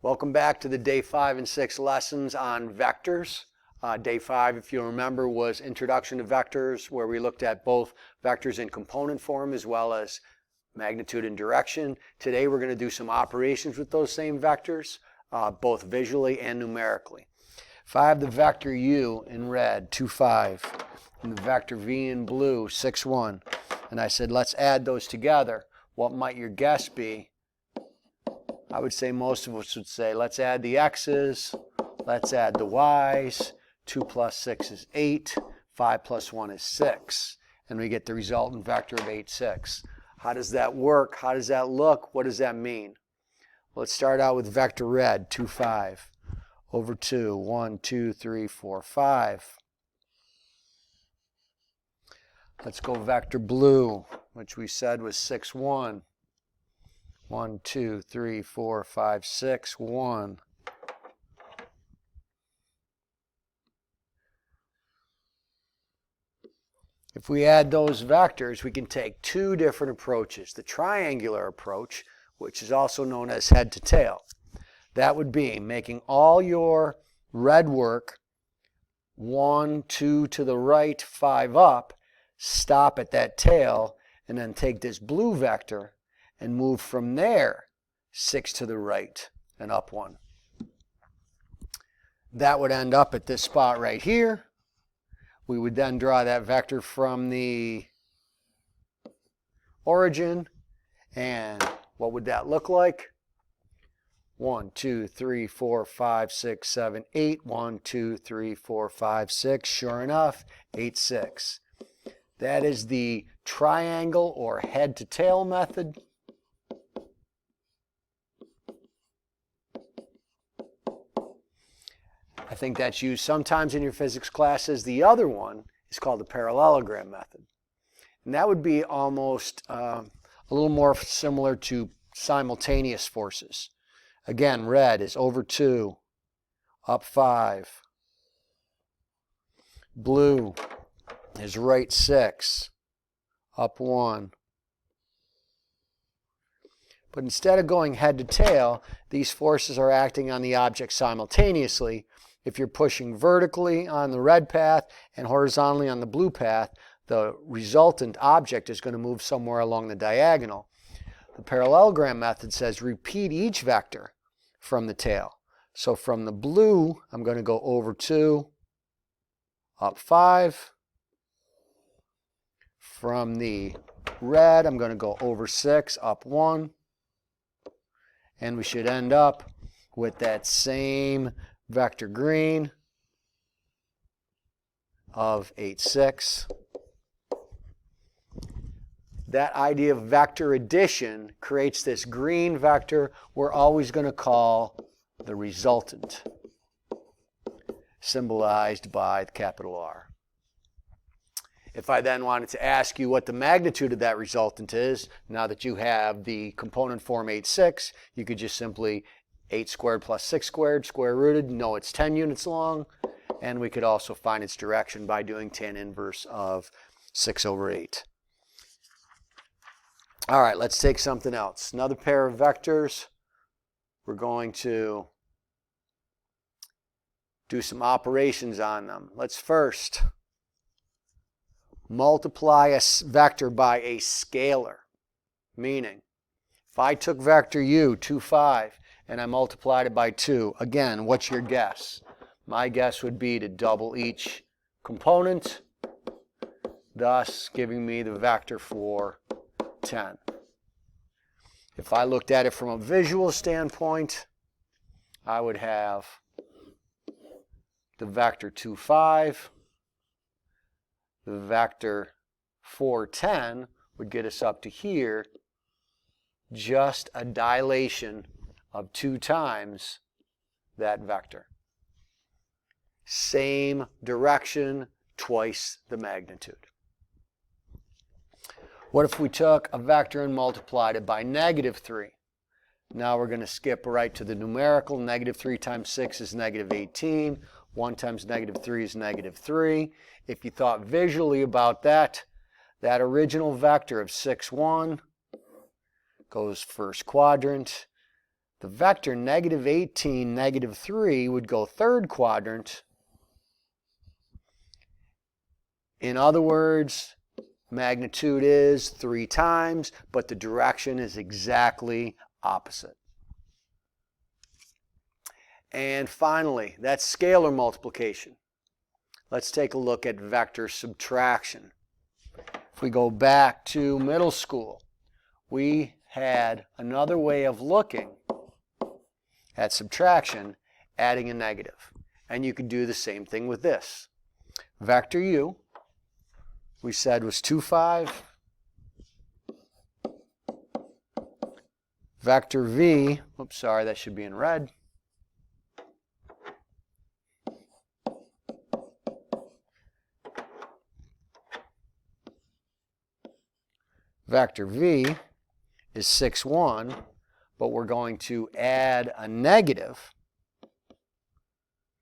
Welcome back to the day 5 and 6 lessons on vectors. Day 5, if you remember, was Introduction to Vectors, where we looked at both vectors in component form as well as magnitude and direction. Today we're going to do some operations with those same vectors, both visually and numerically. If I have the vector u in red, 2, 5, and the vector v in blue, 6, 1, and I said let's add those together, what might your guess be? I would say most of us would say, let's add the x's, let's add the y's, 2 plus 6 is 8, 5 plus 1 is 6, and we get the resultant vector of 8, 6. How does that work? How does that look? What does that mean? Let's start out with vector red, 2, 5, over 2, 1, 2, 3, 4, 5. Let's go vector blue, which we said was 6, 1. 1, 2, 3, 4, 5, 6, 1. If we add those vectors, we can take two different approaches. The triangular approach, which is also known as head to tail. That would be making all your red work 1, 2 to the right, 5 up, stop at that tail, and then take this blue vector and move from there 6 to the right and up 1. That would end up at this spot right here. We would then draw that vector from the origin, and what would that look like? 1, 2, 3, 4, 5, 6, 7, 8. 1, 2, 3, 4, 5, 6. Sure enough, 8, 6. That is the triangle or head to tail method. I think that's used sometimes in your physics classes. The other one is called the parallelogram method. And that would be almost a little more similar to simultaneous forces. Again, red is over 2, up 5. Blue is right 6, up 1. But instead of going head to tail, these forces are acting on the object simultaneously. If you're pushing vertically on the red path and horizontally on the blue path, the resultant object is going to move somewhere along the diagonal. The parallelogram method says repeat each vector from the tail. So from the blue, I'm going to go over 2, up 5. From the red, I'm going to go over 6, up 1. And we should end up with that same vector green of 8, 6. That idea of vector addition creates this green vector we're always going to call the resultant, symbolized by the capital R. If I then wanted to ask you what the magnitude of that resultant is, now that you have the component form 8, 6, you could just simply 8 squared plus 6 squared, square rooted, know it's 10 units long, and we could also find its direction by doing tan inverse of 6 over 8. All right, let's take something else. Another pair of vectors. We're going to do some operations on them. Let's first multiply a vector by a scalar, meaning if I took vector u, 2, 5, and I multiplied it by 2, again, what's your guess? My guess would be to double each component, thus giving me the vector for 10. If I looked at it from a visual standpoint, I would have the vector 2, 5. The vector 4, 10 would get us up to here, just a dilation of 2 times that vector. Same direction, twice the magnitude. What if we took a vector and multiplied it by negative 3? Now we're going to skip right to the numerical. Negative 3 times 6 is negative 18. 1 times negative 3 is negative 3. If you thought visually about that, that original vector of 6, 1 goes first quadrant. The vector negative 18, negative 3 would go third quadrant. In other words, magnitude is 3 times, but the direction is exactly opposite. And finally, that's scalar multiplication. Let's take a look at vector subtraction. If we go back to middle school, we had another way of looking at subtraction, adding a negative. And you could do the same thing with this. Vector u, we said was 2, 5. Vector v, oops, sorry, that should be in red. Vector v is 6, 1, but we're going to add a negative.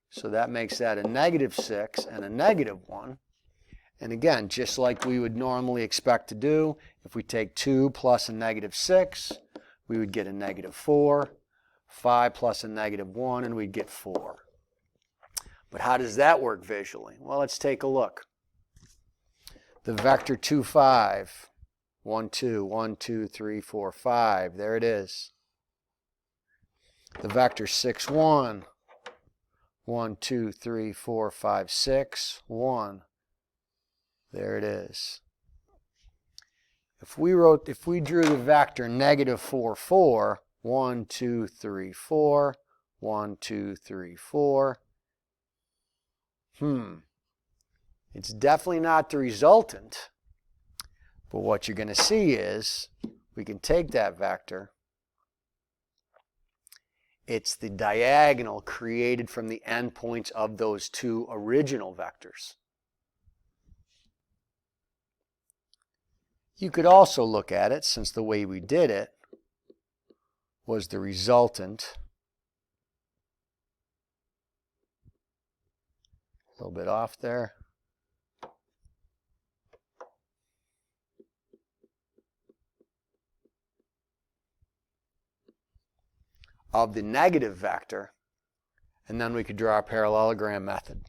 So that makes that a negative 6 and a negative 1. And again, just like we would normally expect to do, if we take 2 plus a negative 6, we would get a negative 4. 5 plus a negative 1, and we'd get 4. But how does that work visually? Well, let's take a look. The vector 2, 5. 1, 2, 1, 2, 3, 4, 5. There it is. The vector 6, 1. 1, 2, 3, 4, 5, 6, 1. There it is. If we drew the vector negative 4, 4, 1, 2, 3, 4, 1, 2, 3, 4. It's definitely not the resultant. But what you're going to see is, we can take that vector. It's the diagonal created from the endpoints of those two original vectors. You could also look at it, since the way we did it was the resultant. A little bit off there. Of the negative vector, and then we could draw a parallelogram method.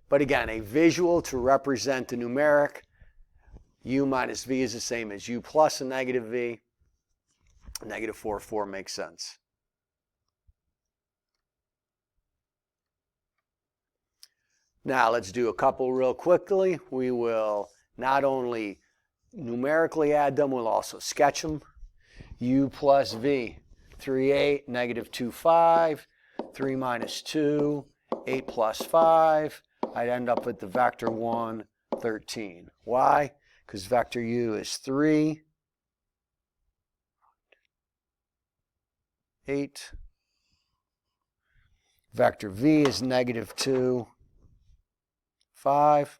But again, a visual to represent the numeric. U minus v is the same as u plus a negative v. Negative 4, 4 makes sense. Now let's do a couple real quickly. We will not only numerically add them, we'll also sketch them. U plus v. 3, 8, negative 2, 5, 3 minus 2, 8 plus 5. I'd end up with the vector 1, 13. Why? Because vector u is 3, 8. Vector v is negative 2, 5.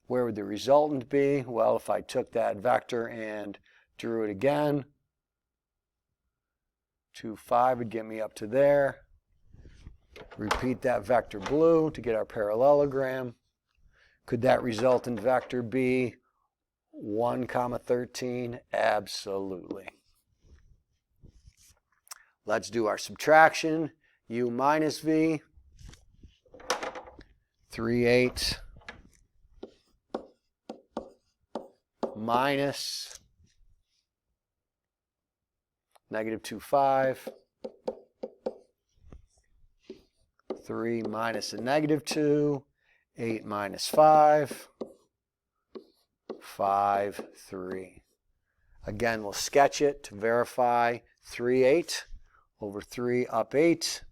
Where would the resultant be? Well, if I took that vector and drew it again, 2, 5 would get me up to there. Repeat that vector blue to get our parallelogram. Could that resultant vector be 1, 13? Absolutely. Let's do our subtraction. U minus v, 3, 8, minus negative 2, 5, 3 minus a negative 2, 8 minus 5, 5, 3. Again, we'll sketch it to verify. 3, 8 over 3 up 8.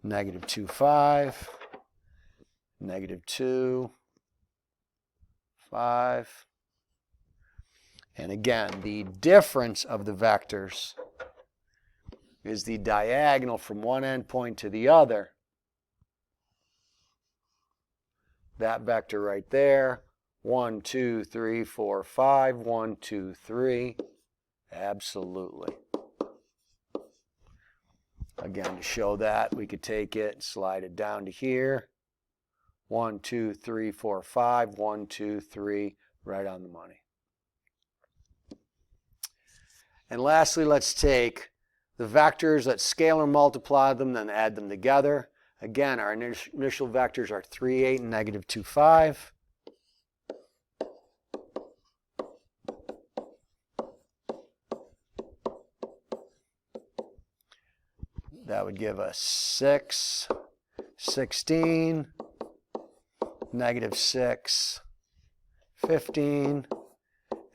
Negative 2, 5. Negative 2, 5. And again, the difference of the vectors is the diagonal from one endpoint to the other. That vector right there, 1, 2, 3, 4, 5, 1, 2, 3. Absolutely. Again, to show that, we could take it and slide it down to here. 1, 2, 3, 4, 5, 1, 2, 3, Right on the money. And lastly, let's take the vectors, let's scalar multiply them, then add them together. Again, our initial vectors are 3, 8, and negative 2, 5. That would give us 6, 16, negative 6, 15.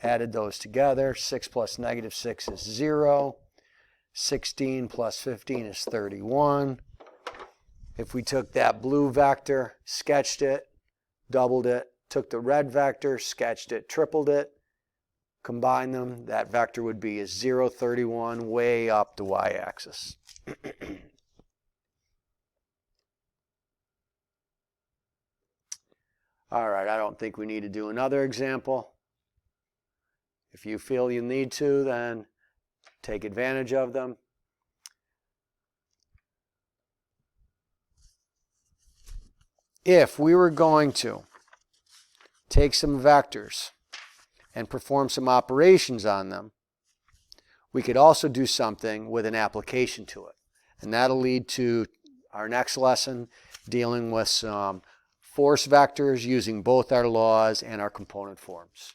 Added those together. 6 plus negative 6 is 0. 16 plus 15 is 31. If we took that blue vector, sketched it, doubled it, took the red vector, sketched it, tripled it, combine them, that vector would be a 0, 31 way up the y-axis. All right, I don't think we need to do another example. If you feel you need to, then take advantage of them. If we were going to take some vectors and perform some operations on them, we could also do something with an application to it. And that'll lead to our next lesson, dealing with some force vectors using both our laws and our component forms.